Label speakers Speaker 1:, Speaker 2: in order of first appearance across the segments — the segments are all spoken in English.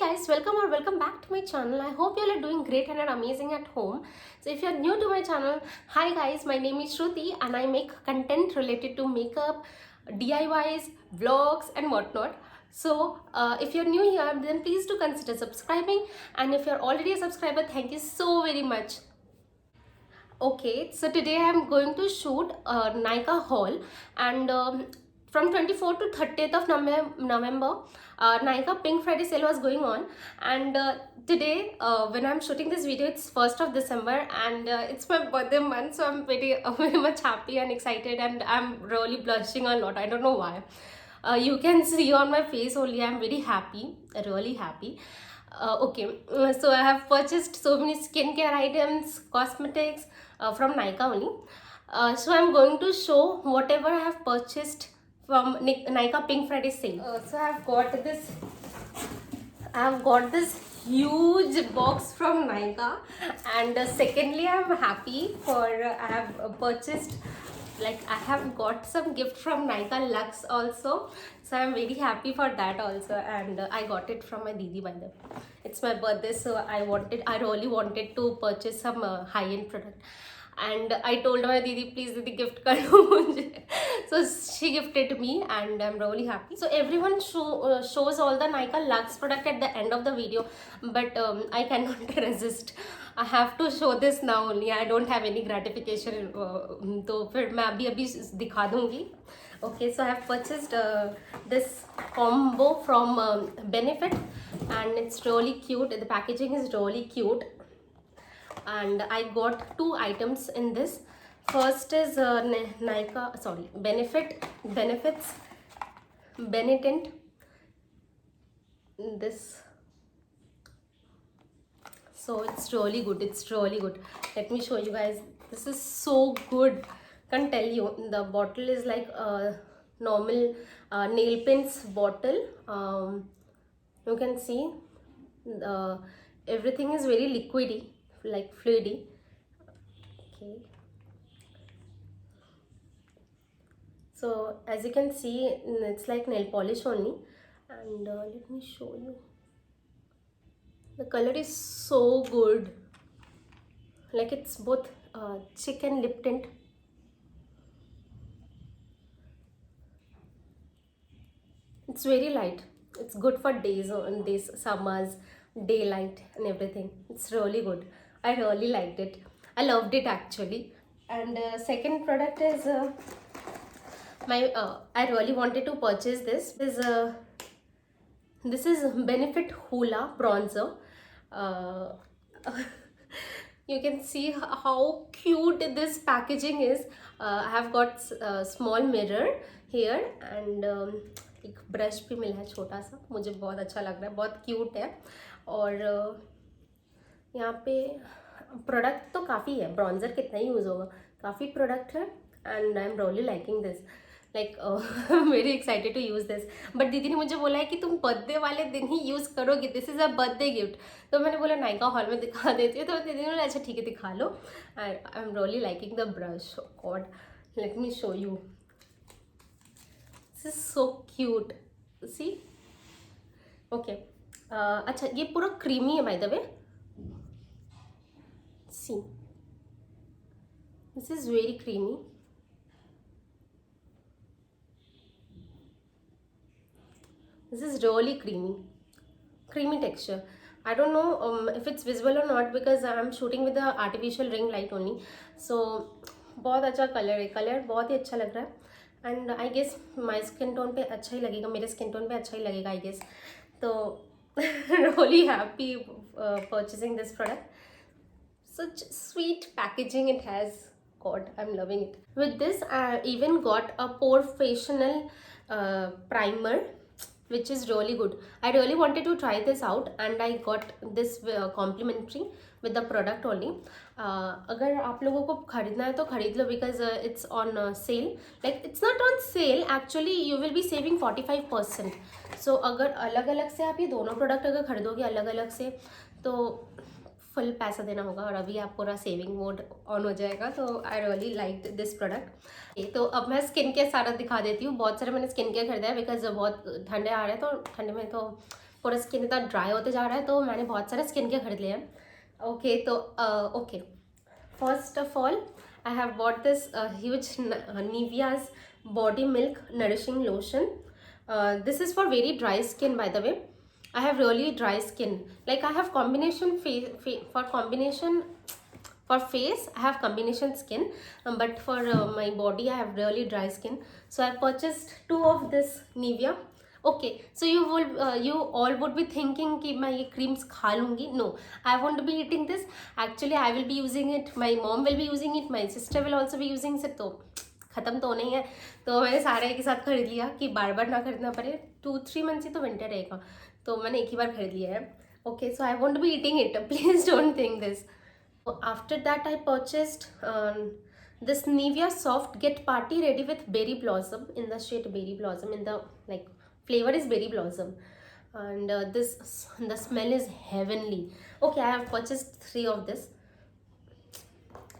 Speaker 1: guys, welcome or welcome back to my channel. I hope you all are doing great and are amazing at home. So if you are new to my channel, hi guys, my name is Shruti and I make content related to makeup, DIYs, vlogs and whatnot. So if you're new here, then please do consider subscribing, and if you're already a subscriber, thank you so very much. Okay, so today I'm going to shoot a Nykaa haul, and from 24th to 30th of November, Nykaa Pink Friday sale was going on, and today when I'm shooting this video, it's 1st of December, and it's my birthday month, so I'm very much happy and excited, and I'm really blushing a lot. I don't know why. You can see on my face only I'm very happy, really happy. So I have purchased so many skincare items, cosmetics from Nykaa only. So I'm going to show whatever I have purchased from Nykaa Pink Friday sale. So I've got this huge box from Nykaa, and secondly I'm happy for I have purchased, like I have got some gift from Nykaa Luxe also, so I'm very happy for that also. And I got it from my Didi, by the way. It's my birthday, so I really wanted to purchase some high-end product, and I told my Didi, please Didi gift kar do mujhe. So she gifted me, and I'm really happy. So everyone shows all the Nykaa Luxe product at the end of the video, but I cannot resist. I have to show this now only. I don't have any gratification, तो फिर मैं अभी दिखा दूँगी. Okay, so I have purchased this combo from Benefit, and it's really cute. The packaging is really cute, and I got two items in this. First is Benefits Benetint. This, so it's really good. Let me show you guys. This is so good. Can't tell you. The bottle is like a normal nail pins bottle. You can see everything is very liquidy, like fluidy. Okay, so as you can see, it's like nail polish only, and let me show you. The color is so good, like it's both chick and lip tint. It's very light. It's good for days, on days, summers, daylight and everything. It's really good. I really liked it. I loved it actually. And second product is I really wanted to purchase this. This is Benefit Hoola bronzer. You can see how cute this packaging is. I have got a small mirror here, and एक brush भी मिला है छोटा सा. मुझे बहुत अच्छा लग रहा है, बहुत क्यूट है. और यहाँ पे प्रोडक्ट तो काफ़ी है. ब्रॉन्जर कितना ही यूज़ होगा, काफ़ी प्रोडक्ट है, and I am really liking this. Like very excited to use this. But दीदी ने मुझे बोला है कि तुम बर्थडे वाले दिन ही यूज़ करोगी, this is a birthday gift. तो मैंने बोला नायका हॉल में दिखा देती हूँ. तो दीदी ने बोला अच्छा ठीक है दिखा लो. I am really liking the brush. God, let me show you. This is so cute. See, okay. अच्छा, ये पूरा क्रीमी है by the way. See, this is very creamy. This is really creamy texture. I don't know if it's visible or not because I'm shooting with the artificial ring light only. So बहुत अच्छा colour है, colour बहुत ही अच्छा लग रहा है, and I guess my skin tone पे अच्छा ही लगेगा, मेरे स्किन टोन पे अच्छा ही लगेगा आई गेस. तो really happy purchasing this product. Such sweet packaging it has. God, I'm loving it. With this, I even got a Porefessional primer, which is really good. I really wanted to try this out, and I got this complimentary with the product only. अगर आप लोगों को खरीदना है तो खरीद लो, because it's on sale. Like it's not on sale actually, you will be saving 45%. So अगर अलग अलग से आप ये दोनों प्रोडक्ट अगर खरीदोगे अलग अलग से तो फुल पैसा देना होगा, और अभी आप पूरा सेविंग मोड ऑन हो जाएगा. तो आई रियली लाइक दिस प्रोडक्ट. तो अब मैं स्किन केयर सारा दिखा देती हूँ. बहुत सारे मैंने स्किन केयर खरीदा है बिकॉज बहुत ठंडे आ रहे हैं, तो ठंडे में तो पूरा स्किन इतना ड्राई होते जा रहा है, तो मैंने बहुत सारे स्किन के खरीद लिए हैं. ओके तो okay, first of all I have bought this huge Nivea's body milk nourishing lotion. This is for very dry skin, by the way. I have really dry skin. Like I have combination for combination for face. I have combination skin, but for my body I have really dry skin. So I purchased 2 of this Nivea. Okay, so you all would be thinking कि मैं ये creams खा लूँगी. No, I won't be eating this. Actually, I will be using it. My mom will be using it. My sister will also be using it. तो ख़त्म तो नहीं है, तो मैंने सारे एक साथ खरीद लिया कि बार बार ना खरीदना पड़े. 2-3 मंथ ही तो विंटर रहेगा, तो मैंने एक ही बार खरीद लिया है. Okay, so I won't be eating it. Please don't think this. After that, I purchased this Nivea Soft Get Party Ready with Berry Blossom in the shade Berry Blossom. In the like flavor is Berry Blossom, and the smell is heavenly. Okay, I have purchased 3 of this.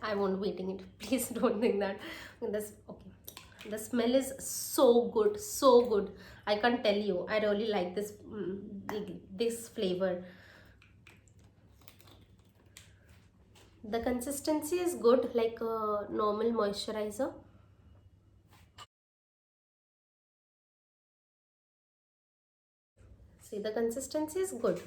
Speaker 1: I won't be eating it. Please don't think that. This okay. The smell is so good, so good. I can't tell you. I really like this flavor. The consistency is good, like a normal moisturizer. See, the consistency is good.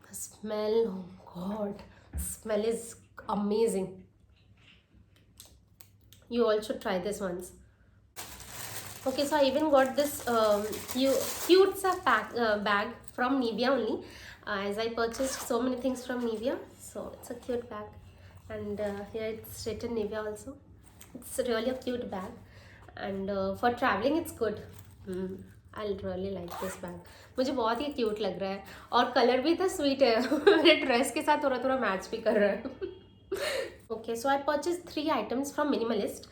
Speaker 1: The smell, oh god, smell is amazing. You all should try this once. Okay, so I even got this cute bag from Nivea only, as I purchased so many things from Nivea. So it's a cute bag, and here it's written Nivea also. It's really a cute bag, and for traveling it's good. I'll really like this bag. मुझे बहुत ही cute लग रहा है, और colour भी इतना sweet है. मेरे ड्रेस के साथ थोड़ा थोड़ा मैच भी कर रहा है. Okay, so I purchase 3 items from minimalist.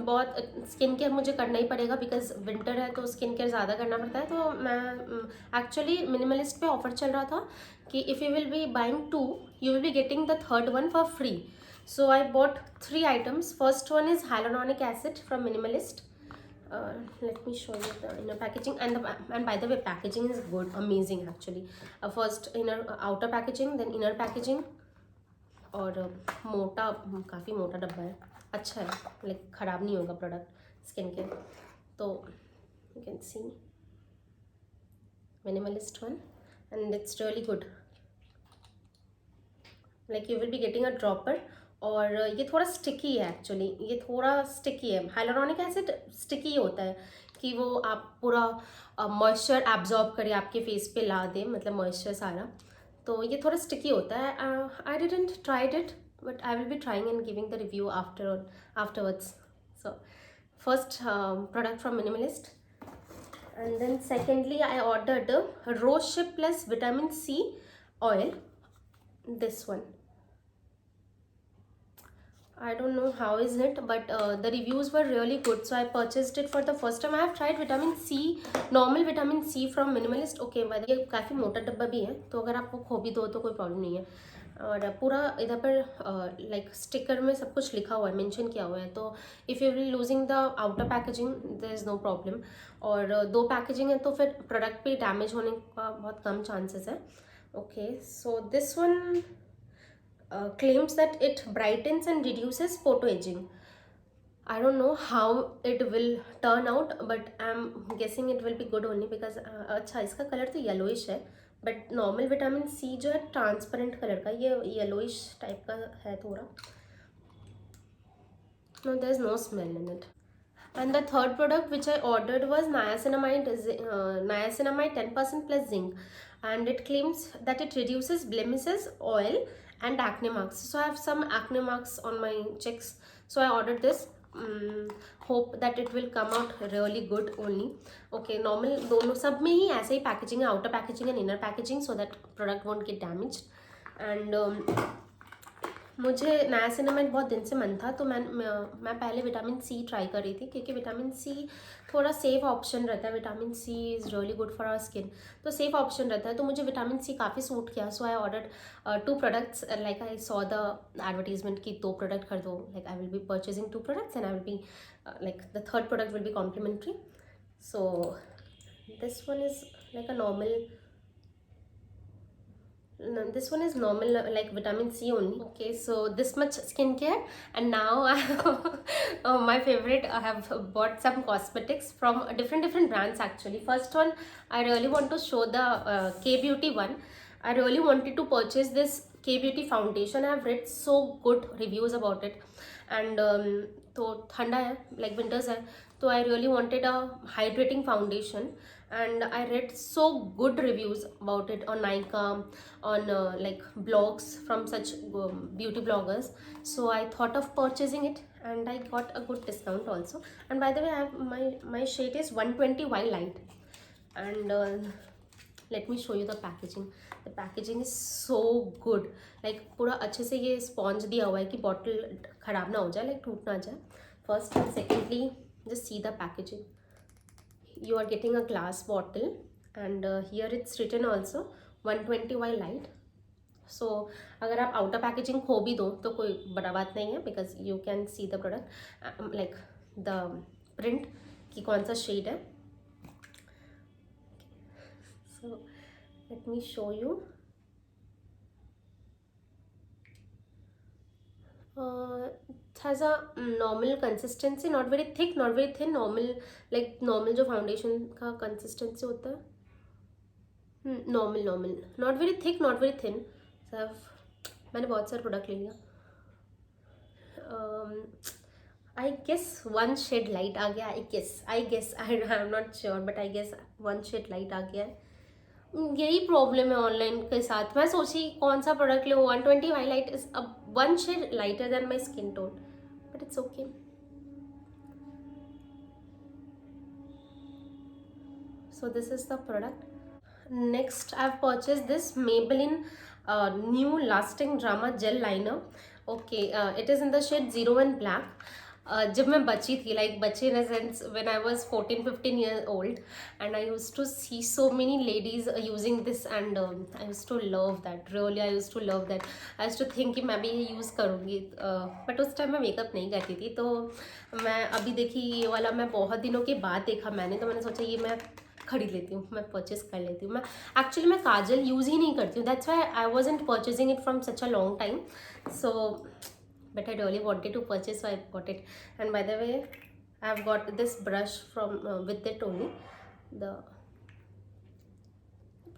Speaker 1: बहुत स्किन केयर मुझे करना ही पड़ेगा, बिकॉज विंटर है तो स्किन केयर ज़्यादा करना पड़ता है. तो मैं एक्चुअली मिनिमलिस्ट पे ऑफर चल रहा था कि if you will be buying 2, you will be getting the third one for free. So I bought 3 items. First one is hyaluronic acid from Minimalist. Let me show you the inner packaging, and by the way, packaging is good, amazing actually. First outer packaging, then inner packaging, और मोटा, काफ़ी मोटा डब्बा है. अच्छा है, like ख़राब नहीं होगा प्रोडक्ट स्किन के. तो you can see minimalist one, and it's really good. Like you will be getting a dropper, और ये थोड़ा स्टिकी है एक्चुअली. ये थोड़ा स्टिकी है. हाइलुरोनिक एसिड स्टिकी होता है कि वो आप पूरा मॉइस्चर एब्जॉर्ब करे, आपके फेस पे ला दे, मतलब मॉइस्चर सारा. तो ये थोड़ा स्टिकी होता है. I didn't tried it, but I will be trying and giving the review afterwards. So first product from Minimalist, and then secondly I ordered Rose Ship Plus Vitamin C oil. This one, I don't know how is it, but the reviews were really good, so I purchased it for the first time. I have tried vitamin C, normal vitamin C from Minimalist. Okay, by the way, काफ़ी मोटा डब्बा भी है, तो अगर आप वो खो भी दो तो कोई प्रॉब्लम नहीं है. और पूरा इधर पर लाइक स्टिकर में सब कुछ लिखा हुआ है, मेंशन किया हुआ है. तो if you will losing the outer packaging, there is no problem. और 2 पैकेजिंग है तो फिर प्रोडक्ट पे डैमेज होने का बहुत कम चांसेस है. Okay, so this one claims that it brightens and reduces photoaging. I don't know how it will turn out, but I'm guessing it will be good only because अच्छा, इसका colour तो yellowish है, but normal vitamin C जो है transparent colour का, ये yellowish type का है थोड़ा. No, there is no smell in it. And the third product which I ordered was niacinamide 10% plus zinc, and it claims that it reduces blemishes, oil, and acne marks. So I have some acne marks on my cheeks, so I ordered this. Hope that it will come out really good only. Okay, normal दोनों सब में ही ऐसे ही packaging है, outer packaging and inner packaging, so that product won't get damaged. And मुझे niacinamide बहुत दिन से मन था, तो मैं पहले विटामिन सी ट्राई कर रही थी, क्योंकि विटामिन सी थोड़ा सेफ ऑप्शन रहता है. Vitamin C is really good for our skin, तो सेफ ऑप्शन रहता है. तो मुझे विटामिन सी काफ़ी सूट किया. So I ordered 2 products. Like I saw the advertisement की 2 प्रोडक्ट कर दो, like I will be purchasing 2 products, and I will be like the third product will be complimentary. So This one is like a normal. No, this one is normal, like vitamin C only. Okay, so this much skincare, and now I my favorite. I have bought some cosmetics from different brands actually. First one, I really want to show the K Beauty one. I really wanted to purchase this K Beauty foundation. I have read so good reviews about it, and तो ठंडा है, like winters है, तो I really wanted a hydrating foundation, and I read so good reviews about it on Nykaa, on like blogs from such beauty bloggers. So I thought of purchasing it, and I got a good discount also. And by the way, I have my shade is 120Y light, and let me show you the packaging. The packaging is so good, like पूरा अच्छे से ये sponge दिया हुआ है कि bottle खराब ना हो जाए, like टूट ना जाए. First and secondly, just see the packaging. You are getting a glass bottle, and here it's written also 120Y light. So अगर आप outer packaging खो भी दो तो कोई बड़ा बात नहीं है, because you can see the product, like the print कि कौन सा shade है. So let me show you. It has a normal consistency, not very thick, not very thin, normal, like normal जो foundation का consistency होता है. Normal, not very thick, not very thin. मैंने बहुत सारे प्रोडक्ट ले लिया. I guess one shade light आ गया. I guess I am not sure, but I guess one shade light आ गया है. यही प्रॉब्लम है ऑनलाइन के साथ. मैं सोची कौन सा प्रोडक्ट ले. 120Y light is one shade lighter than my skin tone, but it's okay. So this is the product. Next I've purchased this Maybelline new lasting drama gel liner. Okay, it is in the shade 01 black. जब मैं बच्ची थी, like बच्ची in a sense, when I was 14-15 years old, and I used to see so many ladies using this, and I used to love that. Really, I used to love that. I used to think कि मैं भी ये use करूँगी, but उस time मैं makeup नहीं करती थी. तो मैं अभी देखी ये वाला, मैं बहुत दिनों के बाद देखा मैंने, तो मैंने सोचा ये मैं खरीद लेती हूँ, मैं परचेस कर लेती हूँ. मैं एक्चुअली मैं काजल यूज़ ही नहीं करती हूँ. That's why I wasn't purchasing it from such a long time. So but I really wanted to purchase, so I bought it. And by the way, I have got this brush from with it only. The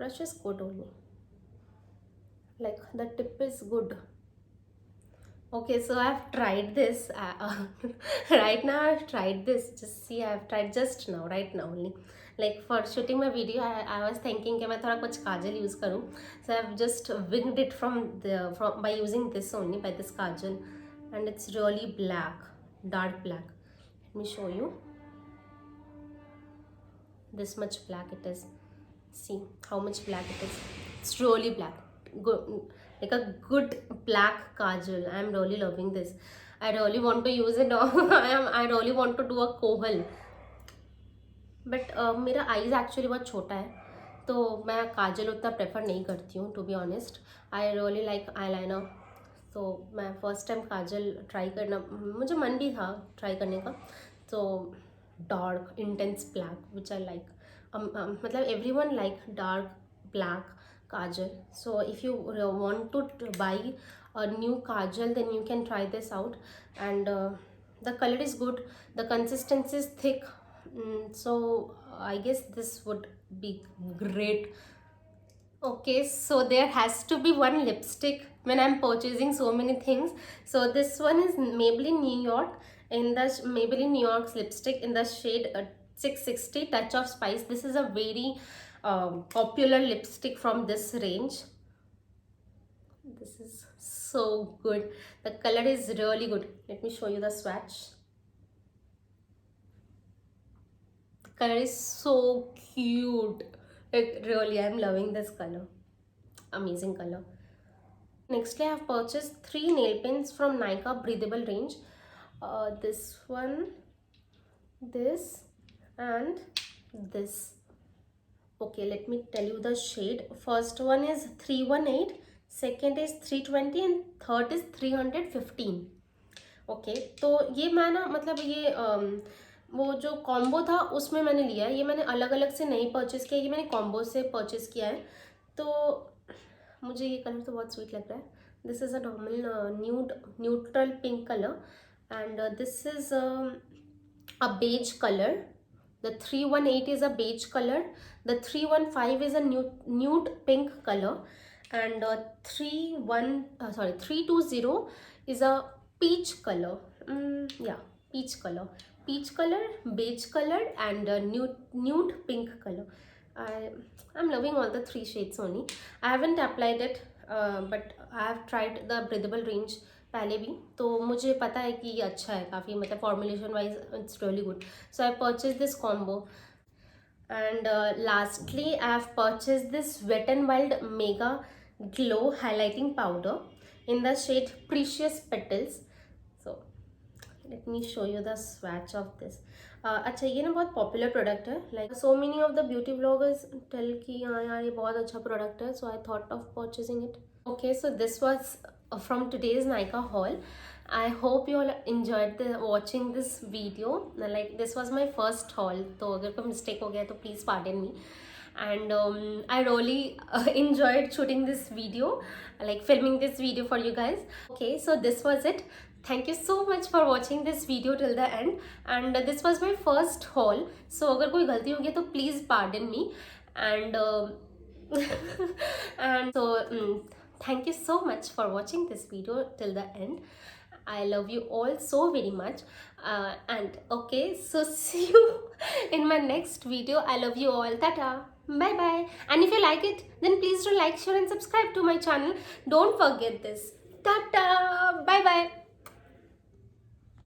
Speaker 1: brush is good only, like the tip is good. Okay, so I have tried this. Right now I've tried this. Just see, I have tried just now, right now only. Like for shooting my video, I was thinking कि मैं थोड़ा कुछ काजल use करूँ. So I've just winged it from by using this only, by this kajal, and it's really black, dark black. Let me show you. This much black it is. See how much black it is. It's really black. Good, like a good black kajal. I'm really loving this. I really want to use it. I really want to do a kohal. But मेरा eyes actually बहुत छोटा है, तो मैं काजल उतना prefer नहीं करती हूँ, to be honest. I really like eyeliner. तो मैं फर्स्ट टाइम काजल ट्राई करना, मुझे मन भी था ट्राई करने का. तो dark intense black which I like. मतलब everyone like dark black kajal. So if you want to buy a new kajal, then you can try this out. And the color is good, the consistency is thick. So I guess this would be great. Okay, so there has to be one lipstick when I'm purchasing so many things. So this one is Maybelline New York, in the Maybelline New York's lipstick in the shade 660 Touch of Spice. This is a very popular lipstick from this range. This is so good. The color is really good. Let me show you the swatch. The color is so cute. Like really, I'm loving this color. Amazing color. Nextly, I have purchased 3 nail pens from Nykaa breathable range. This one, this, and this. Okay, let me tell you the shade. First one is 318, second is 320, and third is 315. Okay, तो ये मैं ना मतलब ये वो जो combo था उसमें मैंने लिया है, ये मैंने अलग अलग से नहीं परचेज़ किया, ये मैंने कॉम्बो से परचेज़ किया है। तो मुझे ये कलर तो बहुत स्वीट लग रहा है। This is a normal neutral pink colour and this is a beige color. The 318 is a beige color. The 315 is a nude pink color, and 320 is a peach color. Yeah, peach color, beige color, and nude pink color. I'm loving all the three shades only. I haven't applied it, but I have tried the breathable range पहले भी, तो मुझे पता है कि ये अच्छा है काफ़ी, मतलब formulation wise it's really good. So I purchase this combo. And lastly, I have purchased this Wet n Wild Mega Glow Highlighting Powder in the shade Precious Petals. So let me show you the swatch of this. अच्छा, ये ना बहुत popular product है. Like so many of the beauty bloggers tell कि हाँ यार ये बहुत अच्छा प्रोडक्ट है. So I thought of purchasing it. Okay, so this was from today's Nykaa haul. I hope you all enjoyed watching this video. Like this was my first haul, तो अगर कोई mistake हो गया तो please pardon me. And I really enjoyed shooting this video, like filming this video for you guys. Okay, so this was it. Thank you so much for watching this video till the end. And this was my first haul. So अगर कोई गलती हो गया तो please pardon me. And and so thank you so much for watching this video till the end. I love you all so very much. And okay, so see you in my next video. I love you all. Tata. Bye bye. And if you like it, then please do like, share and subscribe to my channel. Don't forget this. Tata. Bye bye.